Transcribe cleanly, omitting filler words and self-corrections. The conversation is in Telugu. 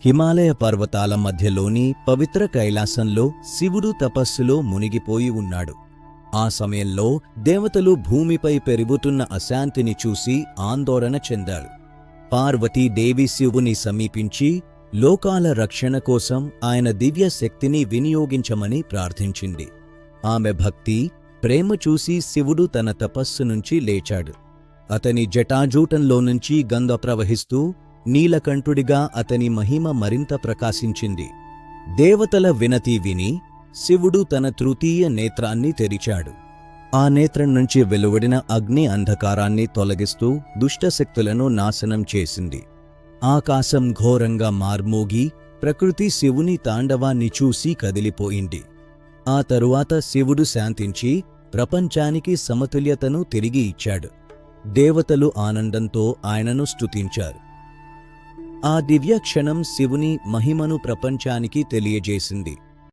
హిమాలయ పర్వతాల మధ్యలోని పవిత్ర కైలాసంలో శివుడు తపస్సులో మునిగిపోయి ఉన్నాడు. ఆ సమయంలో దేవతలు భూమిపై పెరుగుతున్న అశాంతిని చూసి ఆందోళన చెందారు. పార్వతీదేవి శివుని సమీపించి లోకాల రక్షణ కోసం ఆయన దివ్య శక్తిని వినియోగించమని ప్రార్థించింది. ఆమె భక్తి, ప్రేమ చూసి శివుడు తన తపస్సు నుంచి లేచాడు. అతని జటాజూటంలో నుంచి గంగ ప్రవహిస్తూ నీలకంఠుడిగా అతని మహిమ మరింత ప్రకాశించింది. దేవతల వినతి విని శివుడు తన తృతీయ నేత్రాన్ని తెరిచాడు. ఆ నేత్రం నుంచి వెలువడిన అగ్ని అంధకారాన్ని తొలగిస్తూ దుష్టశక్తులను నాశనం చేసింది. ఆకాశం ఘోరంగా మార్మోగి ప్రకృతి శివుని తాండవాన్ని చూసి కదిలిపోయింది. ఆ తరువాత శివుడు శాంతించి ప్రపంచానికి సమతుల్యతను తిరిగి ఇచ్చాడు. దేవతలు ఆనందంతో ఆయనను స్తుతించారు. ఆ దివ్య క్షణం శివుని మహిమను ప్రపంచానికి తెలియజేసింది.